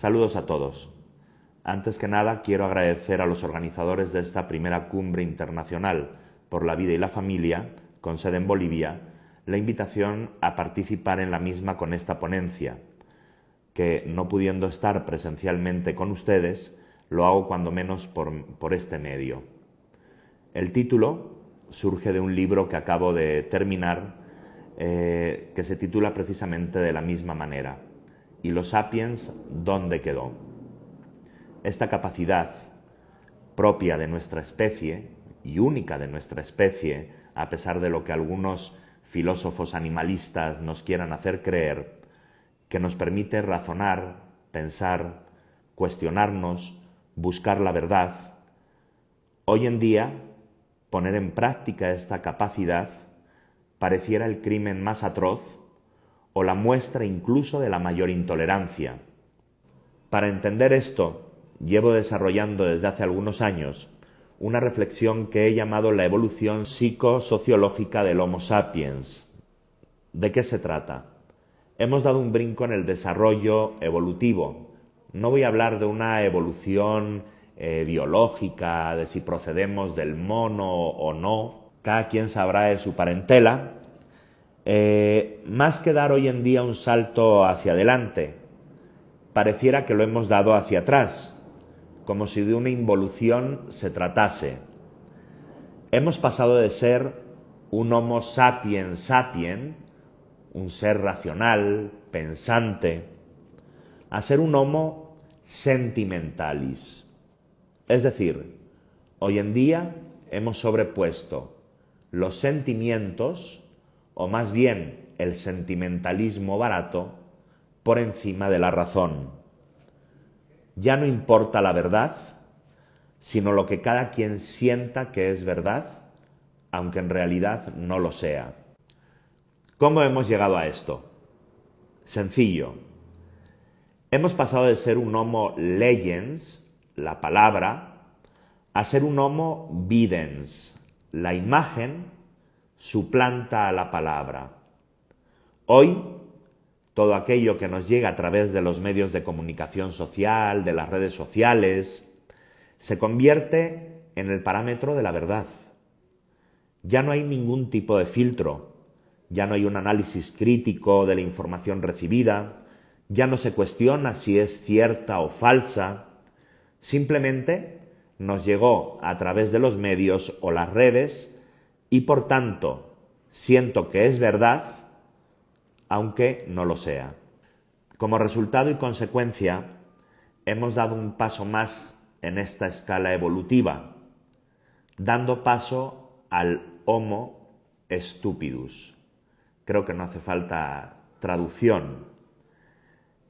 Saludos a todos. Antes que nada, quiero agradecer a los organizadores de esta primera cumbre internacional por la vida y la familia, con sede en Bolivia, la invitación a participar en la misma con esta ponencia, que no pudiendo estar presencialmente con ustedes, lo hago cuando menos por este medio. El título surge de un libro que acabo de terminar, que se titula precisamente de la misma manera: ¿Y los sapiens dónde quedó? Esta capacidad propia de nuestra especie y única de nuestra especie, a pesar de lo que algunos filósofos animalistas nos quieran hacer creer, que nos permite razonar, pensar, cuestionarnos, buscar la verdad. Hoy en día, poner en práctica esta capacidad pareciera el crimen más atroz o la muestra incluso de la mayor intolerancia. Para entender esto, llevo desarrollando desde hace algunos años una reflexión que he llamado la evolución psicosociológica del Homo sapiens. ¿De qué se trata? Hemos dado un brinco en el desarrollo evolutivo. No voy a hablar de una evolución biológica, de si procedemos del mono o no. Cada quien sabrá de su parentela. Más que dar hoy en día un salto hacia adelante, pareciera que lo hemos dado hacia atrás, como si de una involución se tratase. Hemos pasado de ser un Homo sapiens sapien, un ser racional, pensante, a ser un Homo sentimentalis. Es decir, hoy en día hemos sobrepuesto los sentimientos, o más bien el sentimentalismo barato, por encima de la razón. Ya no importa la verdad, sino lo que cada quien sienta que es verdad, aunque en realidad no lo sea. ¿Cómo hemos llegado a esto? Sencillo. Hemos pasado de ser un Homo legens, la palabra, a ser un Homo videns. La imagen suplanta a la palabra. Hoy, todo aquello que nos llega a través de los medios de comunicación social, de las redes sociales, se convierte en el parámetro de la verdad. Ya no hay ningún tipo de filtro, ya no hay un análisis crítico de la información recibida, ya no se cuestiona si es cierta o falsa, simplemente nos llegó a través de los medios o las redes y por tanto siento que es verdad, aunque no lo sea. Como resultado y consecuencia, hemos dado un paso más en esta escala evolutiva, dando paso al Homo stupidus. Creo que no hace falta traducción.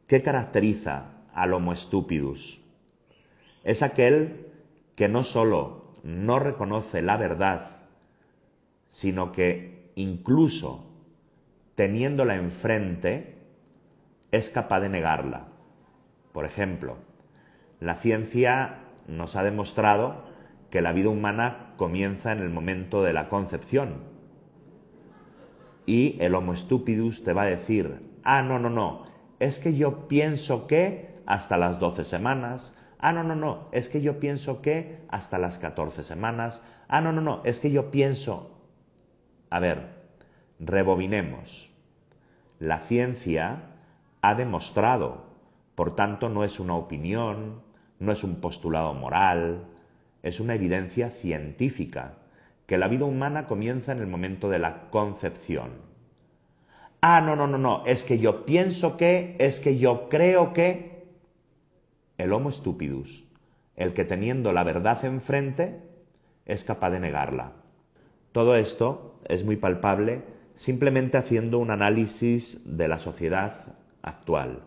¿Qué caracteriza al Homo stupidus? Es aquel que no solo no reconoce la verdad, sino que incluso teniéndola enfrente, es capaz de negarla. Por ejemplo, la ciencia nos ha demostrado que la vida humana comienza en el momento de la concepción. Y el Homo stupidus te va a decir: no, es que yo pienso que hasta las 12 semanas, no, es que yo pienso que hasta las 14 semanas, no, es que yo pienso... A ver, rebobinemos. La ciencia ha demostrado, por tanto no es una opinión, no es un postulado moral, es una evidencia científica, que la vida humana comienza en el momento de la concepción. No, es que yo pienso que, es que yo creo que... El Homo stupidus, el que teniendo la verdad enfrente, es capaz de negarla. Todo esto es muy palpable simplemente haciendo un análisis de la sociedad actual,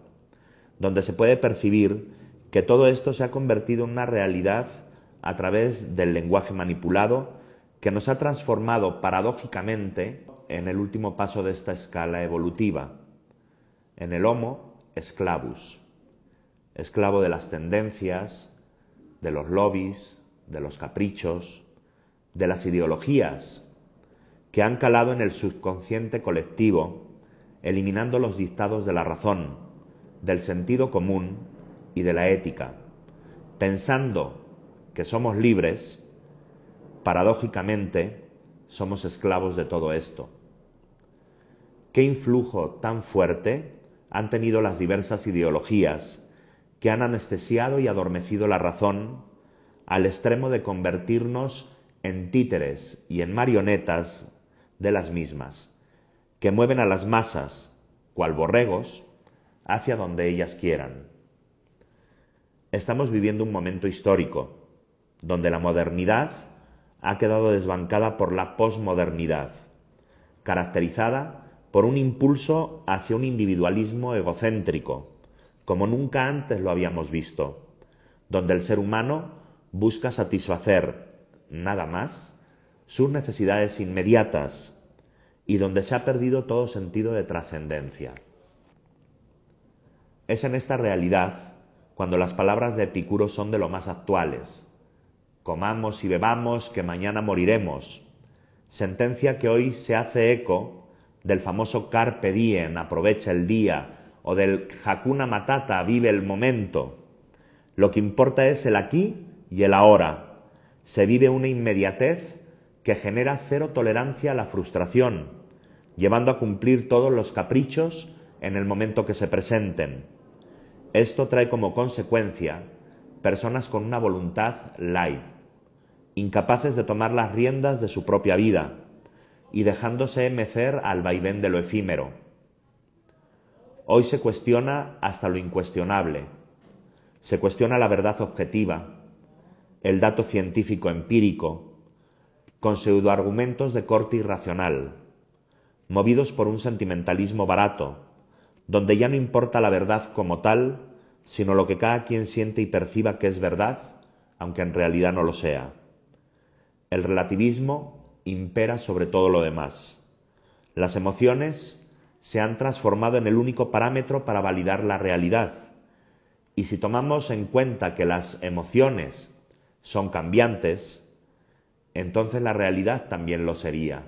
donde se puede percibir que todo esto se ha convertido en una realidad a través del lenguaje manipulado que nos ha transformado paradójicamente en el último paso de esta escala evolutiva, en el Homo sclavus, esclavo de las tendencias, de los lobbies, de los caprichos, de las ideologías que han calado en el subconsciente colectivo, eliminando los dictados de la razón, del sentido común y de la ética, pensando que somos libres, paradójicamente somos esclavos de todo esto. ¿Qué influjo tan fuerte han tenido las diversas ideologías que han anestesiado y adormecido la razón al extremo de convertirnos en títeres y en marionetas de las mismas, que mueven a las masas, cual borregos, hacia donde ellas quieran? Estamos viviendo un momento histórico, donde la modernidad ha quedado desbancada por la posmodernidad, caracterizada por un impulso hacia un individualismo egocéntrico, como nunca antes lo habíamos visto, donde el ser humano busca satisfacer, nada más, sus necesidades inmediatas y donde se ha perdido todo sentido de trascendencia. Es en esta realidad cuando las palabras de Epicuro son de lo más actuales. Comamos y bebamos, que mañana moriremos. Sentencia que hoy se hace eco del famoso Carpe Diem, aprovecha el día, o del Hakuna Matata, vive el momento. Lo que importa es el aquí y el ahora. Se vive una inmediatez que genera cero tolerancia a la frustración, llevando a cumplir todos los caprichos en el momento que se presenten. Esto trae como consecuencia personas con una voluntad light, incapaces de tomar las riendas de su propia vida y dejándose mecer al vaivén de lo efímero. Hoy se cuestiona hasta lo incuestionable, se cuestiona la verdad objetiva, el dato científico empírico, con pseudoargumentos de corte irracional, movidos por un sentimentalismo barato, donde ya no importa la verdad como tal, sino lo que cada quien siente y perciba que es verdad, aunque en realidad no lo sea. El relativismo impera sobre todo lo demás. Las emociones se han transformado en el único parámetro para validar la realidad. Y si tomamos en cuenta que las emociones son cambiantes, entonces la realidad también lo sería.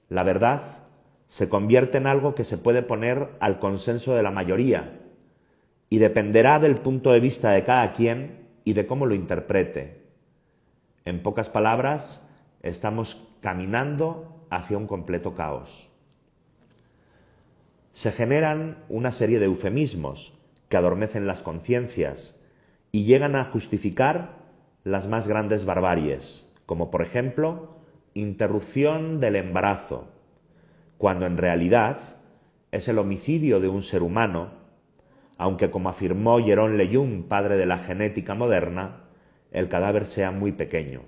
La verdad se convierte en algo que se puede poner al consenso de la mayoría y dependerá del punto de vista de cada quien y de cómo lo interprete. En pocas palabras, estamos caminando hacia un completo caos. Se generan una serie de eufemismos que adormecen las conciencias y llegan a justificar las más grandes barbaries, como por ejemplo, interrupción del embarazo, cuando en realidad es el homicidio de un ser humano, aunque como afirmó Jerome Lejeune, padre de la genética moderna, el cadáver sea muy pequeño.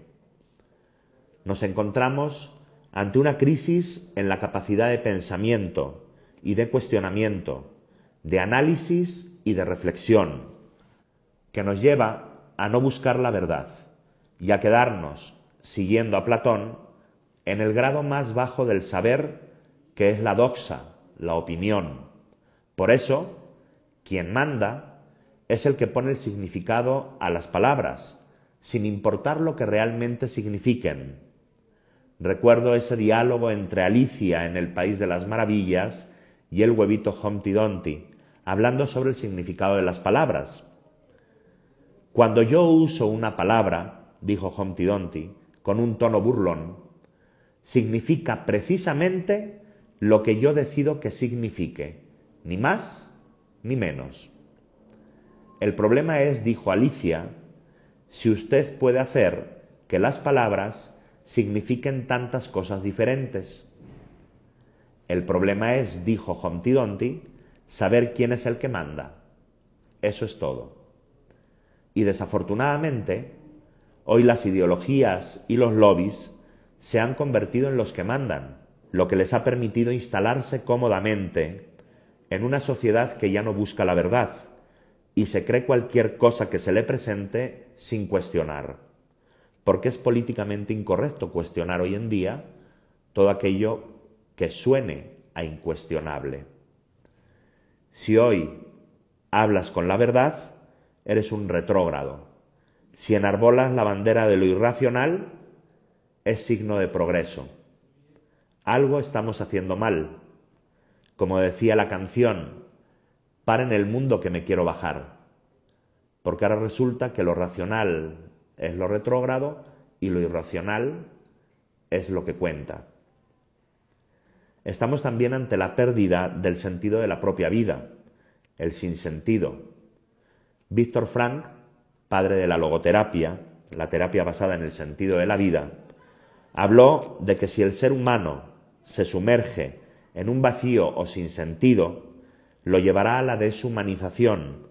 Nos encontramos ante una crisis en la capacidad de pensamiento y de cuestionamiento, de análisis y de reflexión, que nos lleva a no buscar la verdad y a quedarnos, siguiendo a Platón, en el grado más bajo del saber, que es la doxa, la opinión. Por eso, quien manda es el que pone el significado a las palabras, sin importar lo que realmente signifiquen. Recuerdo ese diálogo entre Alicia en el País de las Maravillas y el huevito Humpty Dumpty, hablando sobre el significado de las palabras. Cuando yo uso una palabra, dijo Humpty Dumpty, con un tono burlón, significa precisamente lo que yo decido que signifique, ni más ni menos. El problema es, dijo Alicia, si usted puede hacer que las palabras signifiquen tantas cosas diferentes. El problema es, dijo Humpty Dumpty, saber quién es el que manda. Eso es todo. Y desafortunadamente, hoy las ideologías y los lobbies se han convertido en los que mandan, lo que les ha permitido instalarse cómodamente en una sociedad que ya no busca la verdad y se cree cualquier cosa que se le presente sin cuestionar, porque es políticamente incorrecto cuestionar hoy en día todo aquello que suene a incuestionable. Si hoy hablas con la verdad, eres un retrógrado. Si enarbolas la bandera de lo irracional, es signo de progreso. Algo estamos haciendo mal. Como decía la canción, paren el mundo que me quiero bajar. porque ahora resulta que lo racional es lo retrógrado y lo irracional es lo que cuenta. Estamos también ante la pérdida del sentido de la propia vida, el sinsentido. Víctor Frank, padre de la logoterapia, la terapia basada en el sentido de la vida, habló de que si el ser humano se sumerge en un vacío o sinsentido, lo llevará a la deshumanización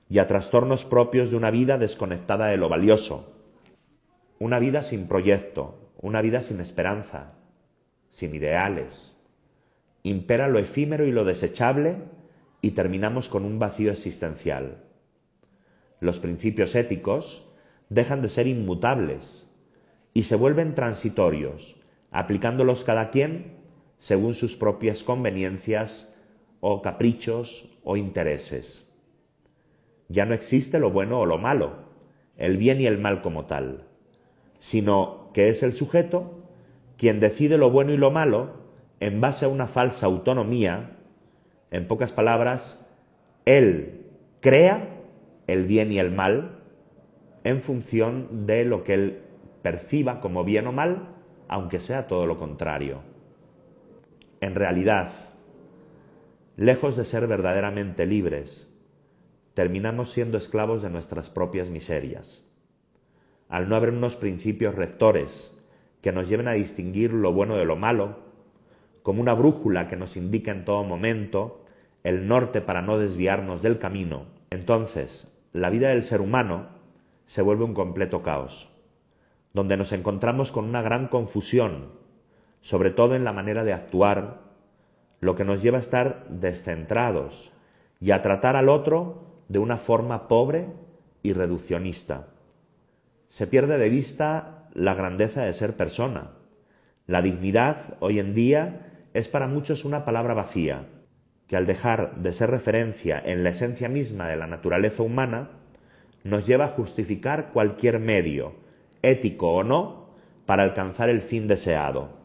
y a trastornos propios de una vida desconectada de lo valioso, una vida sin proyecto, una vida sin esperanza, sin ideales. Impera lo efímero y lo desechable y terminamos con un vacío existencial. Los principios éticos dejan de ser inmutables y se vuelven transitorios, aplicándolos cada quien según sus propias conveniencias o caprichos o intereses. Ya no existe lo bueno o lo malo, el bien y el mal como tal, sino que es el sujeto quien decide lo bueno y lo malo en base a una falsa autonomía. En pocas palabras, él crea el bien y el mal en función de lo que él perciba como bien o mal, aunque sea todo lo contrario. En realidad, lejos de ser verdaderamente libres, terminamos siendo esclavos de nuestras propias miserias. Al no haber unos principios rectores que nos lleven a distinguir lo bueno de lo malo, como una brújula que nos indica en todo momento el norte para no desviarnos del camino, entonces la vida del ser humano se vuelve un completo caos, donde nos encontramos con una gran confusión, sobre todo en la manera de actuar, lo que nos lleva a estar descentrados y a tratar al otro de una forma pobre y reduccionista. Se pierde de vista la grandeza de ser persona. La dignidad hoy en día es para muchos una palabra vacía, que al dejar de ser referencia en la esencia misma de la naturaleza humana, nos lleva a justificar cualquier medio, ético o no, para alcanzar el fin deseado.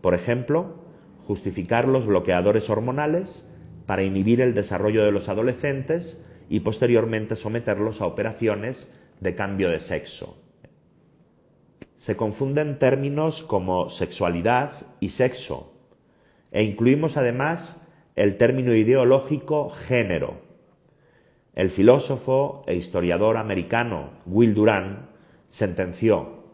Por ejemplo, justificar los bloqueadores hormonales para inhibir el desarrollo de los adolescentes y posteriormente someterlos a operaciones de cambio de sexo. Se confunden términos como sexualidad y sexo, e incluimos además el término ideológico género. El filósofo e historiador americano Will Durant sentenció: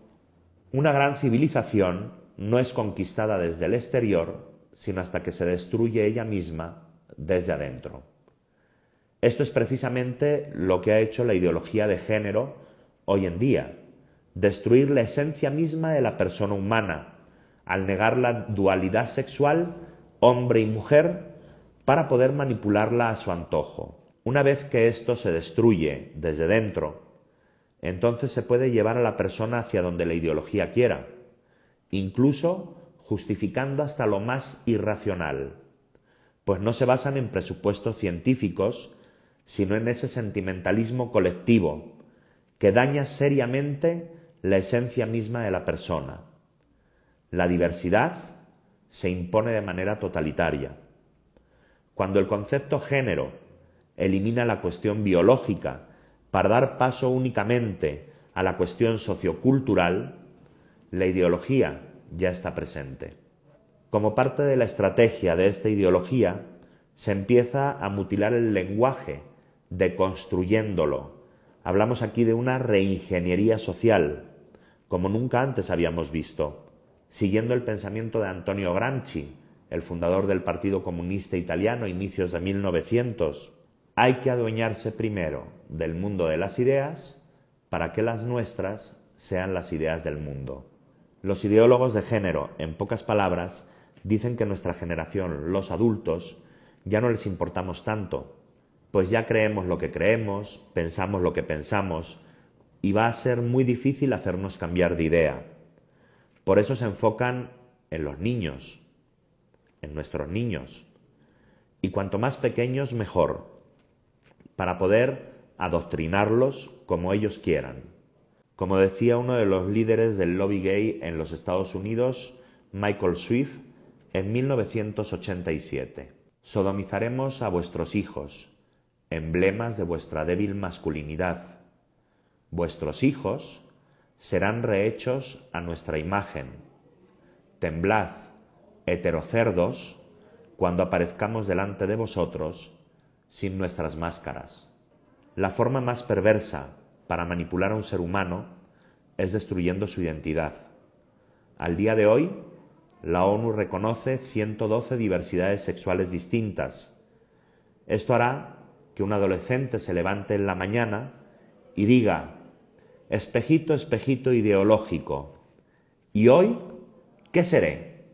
una gran civilización no es conquistada desde el exterior, sino hasta que se destruye ella misma desde adentro. Esto es precisamente lo que ha hecho la ideología de género hoy en día: destruir la esencia misma de la persona humana, al negar la dualidad sexual, hombre y mujer, para poder manipularla a su antojo. Una vez que esto se destruye desde dentro, entonces se puede llevar a la persona hacia donde la ideología quiera, incluso justificando hasta lo más irracional, pues no se basan en presupuestos científicos, sino en ese sentimentalismo colectivo que daña seriamente la esencia misma de la persona. La diversidad se impone de manera totalitaria. Cuando el concepto género elimina la cuestión biológica para dar paso únicamente a la cuestión sociocultural, la ideología ya está presente. Como parte de la estrategia de esta ideología, se empieza a mutilar el lenguaje, deconstruyéndolo. Hablamos aquí de una reingeniería social, como nunca antes habíamos visto, siguiendo el pensamiento de Antonio Gramsci, el fundador del Partido Comunista Italiano a inicios de 1900. Hay que adueñarse primero del mundo de las ideas para que las nuestras sean las ideas del mundo. Los ideólogos de género, en pocas palabras, dicen que nuestra generación, los adultos, ya no les importamos tanto, pues ya creemos lo que creemos, pensamos lo que pensamos, y va a ser muy difícil hacernos cambiar de idea. Por eso se enfocan en los niños, en nuestros niños, y cuanto más pequeños mejor, para poder adoctrinarlos como ellos quieran. Como decía uno de los líderes del lobby gay en los Estados Unidos, Michael Swift, en 1987, sodomizaremos a vuestros hijos, emblemas de vuestra débil masculinidad, vuestros hijos serán rehechos a nuestra imagen. Temblad, heterocerdos, cuando aparezcamos delante de vosotros sin nuestras máscaras. La forma más perversa para manipular a un ser humano es destruyendo su identidad. Al día de hoy, la ONU reconoce 112 diversidades sexuales distintas. Esto hará que un adolescente se levante en la mañana y diga: espejito, espejito ideológico, ¿y hoy qué seré?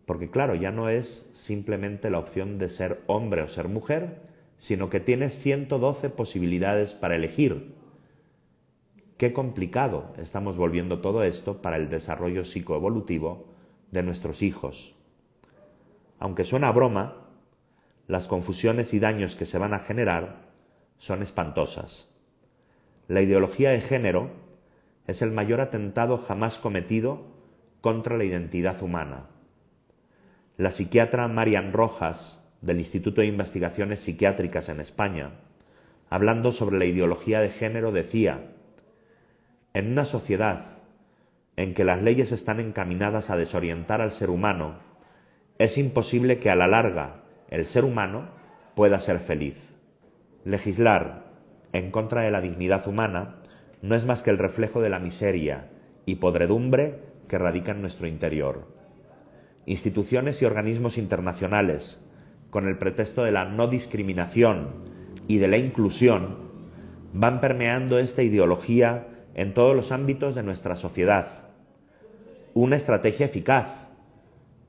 Porque claro, ya no es simplemente la opción de ser hombre o ser mujer, sino que tiene 112 posibilidades para elegir. Qué complicado estamos volviendo todo esto para el desarrollo psicoevolutivo de nuestros hijos. Aunque suena a broma, las confusiones y daños que se van a generar son espantosas. La ideología de género es el mayor atentado jamás cometido contra la identidad humana. La psiquiatra Marian Rojas, del Instituto de Investigaciones Psiquiátricas en España, hablando sobre la ideología de género, decía: en una sociedad en que las leyes están encaminadas a desorientar al ser humano, es imposible que a la larga el ser humano pueda ser feliz. Legislar en contra de la dignidad humana no es más que el reflejo de la miseria y podredumbre que radica en nuestro interior. Instituciones y organismos internacionales, con el pretexto de la no discriminación y de la inclusión, van permeando esta ideología en todos los ámbitos de nuestra sociedad. Una estrategia eficaz,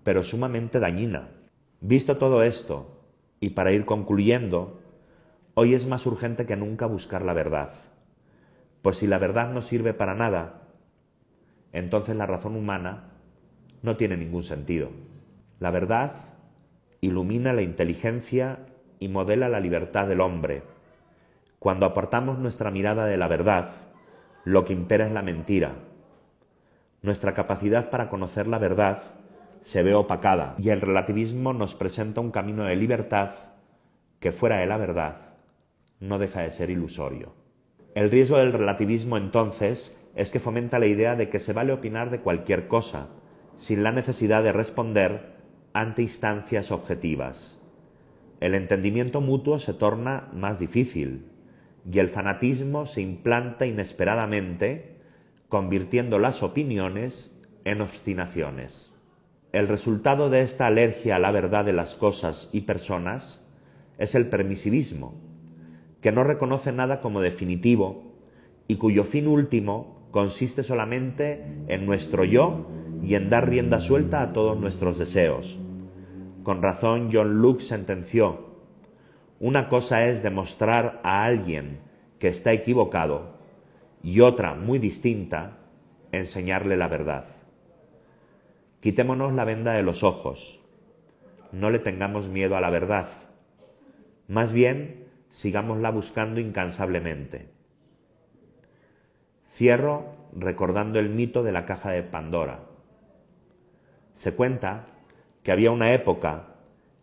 pero sumamente dañina. Visto todo esto, y para ir concluyendo, hoy es más urgente que nunca buscar la verdad. Pues si la verdad no sirve para nada, entonces la razón humana no tiene ningún sentido. La verdad ilumina la inteligencia y modela la libertad del hombre. Cuando apartamos nuestra mirada de la verdad, lo que impera es la mentira. Nuestra capacidad para conocer la verdad se ve opacada y el relativismo nos presenta un camino de libertad que, fuera de la verdad, no deja de ser ilusorio. El riesgo del relativismo, entonces, es que fomenta la idea de que se vale opinar de cualquier cosa, sin la necesidad de responder ante instancias objetivas. El entendimiento mutuo se torna más difícil y el fanatismo se implanta inesperadamente, convirtiendo las opiniones en obstinaciones. El resultado de esta alergia a la verdad de las cosas y personas es el permisivismo, que no reconoce nada como definitivo y cuyo fin último consiste solamente en nuestro yo y en dar rienda suelta a todos nuestros deseos. Con razón, John Locke sentenció: una cosa es demostrar a alguien que está equivocado y otra, muy distinta, enseñarle la verdad. Quitémonos la venda de los ojos. No le tengamos miedo a la verdad. Más bien, sigámosla buscando incansablemente. Cierro recordando el mito de la caja de Pandora. Se cuenta que había una época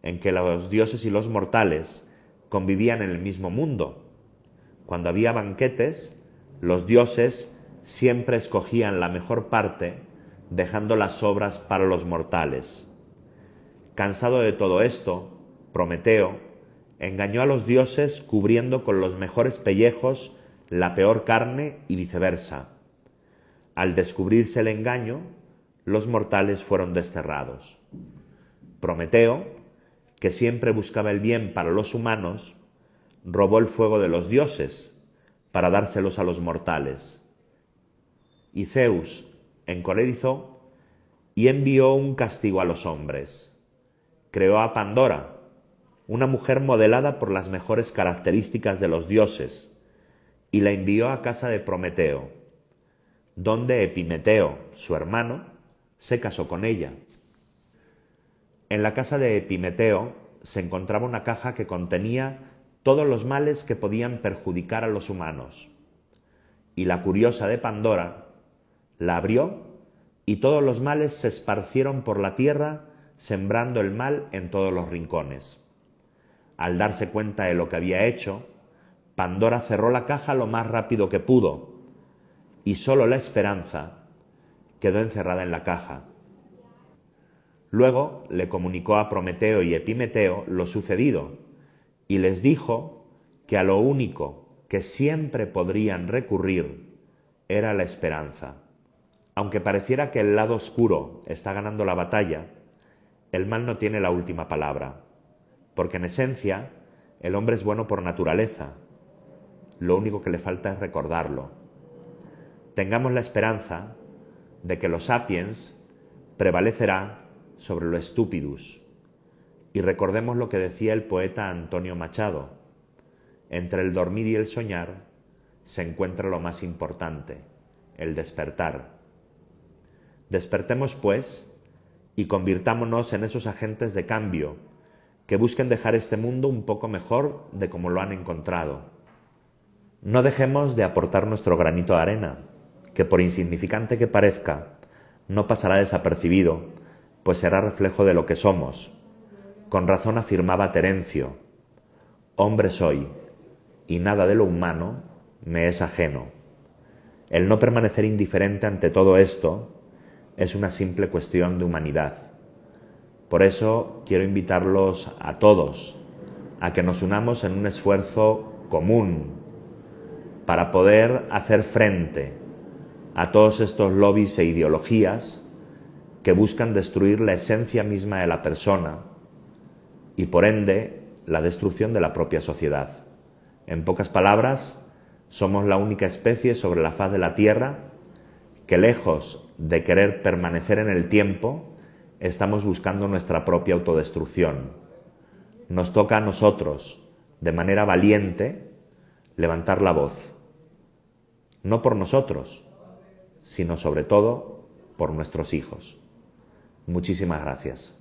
en que los dioses y los mortales convivían en el mismo mundo. Cuando había banquetes, los dioses siempre escogían la mejor parte, dejando las sobras para los mortales. Cansado de todo esto, Prometeo engañó a los dioses cubriendo con los mejores pellejos la peor carne y viceversa. Al descubrirse el engaño, los mortales fueron desterrados. Prometeo, que siempre buscaba el bien para los humanos, robó el fuego de los dioses para dárselos a los mortales. Y Zeus encolerizó y envió un castigo a los hombres. Creó a Pandora, una mujer modelada por las mejores características de los dioses, y la envió a casa de Prometeo, donde Epimeteo, su hermano, se casó con ella. En la casa de Epimeteo se encontraba una caja que contenía todos los males que podían perjudicar a los humanos, y la curiosa de Pandora la abrió y todos los males se esparcieron por la tierra, sembrando el mal en todos los rincones. Al darse cuenta de lo que había hecho, Pandora cerró la caja lo más rápido que pudo y sólo la esperanza quedó encerrada en la caja. Luego le comunicó a Prometeo y Epimeteo lo sucedido y les dijo que a lo único que siempre podrían recurrir era la esperanza. Aunque pareciera que el lado oscuro está ganando la batalla, el mal no tiene la última palabra, porque en esencia el hombre es bueno por naturaleza. Lo único que le falta es recordarlo. Tengamos la esperanza de que lo sapiens prevalecerá sobre lo stupidus. Y recordemos lo que decía el poeta Antonio Machado: entre el dormir y el soñar se encuentra lo más importante, el despertar. Despertemos, pues, y convirtámonos en esos agentes de cambio que busquen dejar este mundo un poco mejor de como lo han encontrado. No dejemos de aportar nuestro granito de arena, que por insignificante que parezca, no pasará desapercibido, pues será reflejo de lo que somos. Con razón afirmaba Terencio: hombre soy, y nada de lo humano me es ajeno. El no permanecer indiferente ante todo esto es una simple cuestión de humanidad. Por eso quiero invitarlos a todos a que nos unamos en un esfuerzo común para poder hacer frente a todos estos lobbies e ideologías que buscan destruir la esencia misma de la persona y, por ende, la destrucción de la propia sociedad. En pocas palabras, somos la única especie sobre la faz de la Tierra que, lejos de querer permanecer en el tiempo, estamos buscando nuestra propia autodestrucción. Nos toca a nosotros, de manera valiente, levantar la voz. No por nosotros, sino sobre todo por nuestros hijos. Muchísimas gracias.